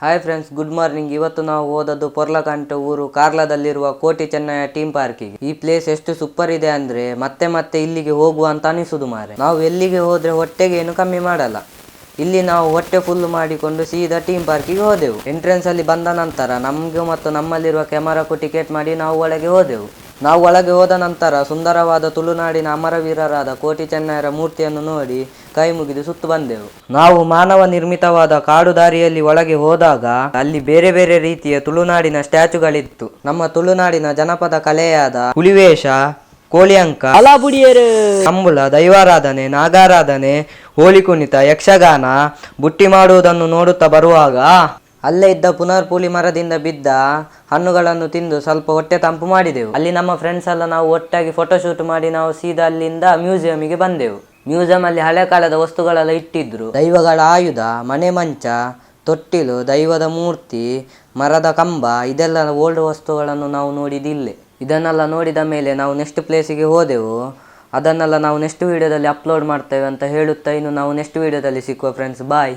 Hi friends, good morning. ಇವತ್ತು ನಾವು ಹೋದದ್ದು ಪೊರ್ಲಕಂಟೆ ಊರು ಕಾರ್ಲಾದಲ್ಲಿರುವ ಕೋಟಿ ಚೆನ್ನಯ್ಯ ಟೀಮ್ ಪಾರ್ಕಿಗೆ. ಈ ಪ್ಲೇಸ್ ಎಷ್ಟು ಸೂಪರ್ ಇದೆ ಅಂದ್ರೆ ಮತ್ತೆ ಮತ್ತೆ ಇಲ್ಲಿಗೆ ಹೋಗುವ ಅಂತ ಅನಿಸುದು ಮಾರೆ. ನಾವು ಎಲ್ಲಿಗೆ ಹೋದ್ರೆ ಹೊಟ್ಟೆಗೆ ಏನು ಕಮ್ಮಿ ಮಾಡಲ್ಲ. ಇಲ್ಲಿ ನಾವು ಹೊಟ್ಟೆ ಫುಲ್ ಮಾಡಿಕೊಂಡು ಸೀದಾ ಟೀಮ್ ಪಾರ್ಕಿಗೆ ಹೋದೆವು. ಎಂಟ್ರೆನ್ಸ್ ಅಲ್ಲಿ ಬಂದ ನಂತರ ನಮ್ಗೆ ಮತ್ತು ನಮ್ಮಲ್ಲಿರುವ ಕ್ಯಾಮರಾಕ್ಕೂ ಟಿಕೆಟ್ ಮಾಡಿ ನಾವು ಒಳಗೆ ಹೋದೆವು. ನಾವು ಒಳಗೆ ಹೋದ ನಂತರ ಸುಂದರವಾದ ತುಳುನಾಡಿನ ಅಮರವೀರರಾದ ಕೋಟಿ ಚೆನ್ನಯ್ಯರ ಮೂರ್ತಿಯನ್ನು ನೋಡಿ ಕೈ ಮುಗಿದು ಸುತ್ತು ಬಂದೆವು. ನಾವು ಮಾನವ ನಿರ್ಮಿತವಾದ ಕಾಡು ದಾರಿಯಲ್ಲಿ ಒಳಗೆ ಹೋದಾಗ ಅಲ್ಲಿ ಬೇರೆ ಬೇರೆ ರೀತಿಯ ತುಳುನಾಡಿನ ಸ್ಟ್ಯಾಚುಗಳಿತ್ತು. ನಮ್ಮ ತುಳುನಾಡಿನ ಜನಪದ ಕಲೆಯಾದ ಹುಲಿವೇಷ, ಕೋಳಿಯಂಕ, ಅಲಾಬುಡಿಯರು, ಕಂಬಳ, ದೈವಾರಾಧನೆ, ನಾಗಾರಾಧನೆ, ಹೋಳಿ ಕುಣಿತ, ಯಕ್ಷಗಾನ, ಬುಟ್ಟಿ ಮಾಡುವುದನ್ನು ನೋಡುತ್ತಾ ಬರುವಾಗ ಅಲ್ಲೇ ಇದ್ದ ಪುನರ್ಪುಳಿ ಮರದಿಂದ ಬಿದ್ದ ಹಣ್ಣುಗಳನ್ನು ತಿಂದು ಸ್ವಲ್ಪ ಹೊಟ್ಟೆ ತಂಪು ಮಾಡಿದೆವು. ಅಲ್ಲಿ ನಮ್ಮ ಫ್ರೆಂಡ್ಸ್ ಎಲ್ಲ ನಾವು ಒಟ್ಟಾಗಿ ಫೋಟೋಶೂಟ್ ಮಾಡಿ ನಾವು ಸೀದಾ ಅಲ್ಲಿಂದ ಮ್ಯೂಸಿಯಂಗೆ ಬಂದೆವು. ಮ್ಯೂಸಿಯಂ ಅಲ್ಲಿ ಹಳೆ ಕಾಲದ ವಸ್ತುಗಳೆಲ್ಲ ಇಟ್ಟಿದ್ರು. ದೈವಗಳ ಆಯುಧ, ಮನೆ ಮಂಚ, ತೊಟ್ಟಿಲು, ದೈವದ ಮೂರ್ತಿ, ಮರದ ಕಂಬ, ಇದೆಲ್ಲ ಓಲ್ಡ್ ವಸ್ತುಗಳನ್ನು ನಾವು ನೋಡಿದಿಲ್ಲೇ. ಇದನ್ನೆಲ್ಲ ನೋಡಿದ ಮೇಲೆ ನಾವು ನೆಕ್ಸ್ಟ್ ಪ್ಲೇಸಿಗೆ ಹೋದೆವು. ಅದನ್ನೆಲ್ಲ ನಾವು ನೆಕ್ಸ್ಟ್ ವಿಡಿಯೋದಲ್ಲಿ ಅಪ್ಲೋಡ್ ಮಾಡ್ತೇವೆ ಅಂತ ಹೇಳುತ್ತಾ ಇನ್ನು ನಾವು ನೆಕ್ಸ್ಟ್ ವಿಡಿಯೋದಲ್ಲಿ ಸಿಕ್ಕುವ ಫ್ರೆಂಡ್ಸ್. ಬಾಯ್.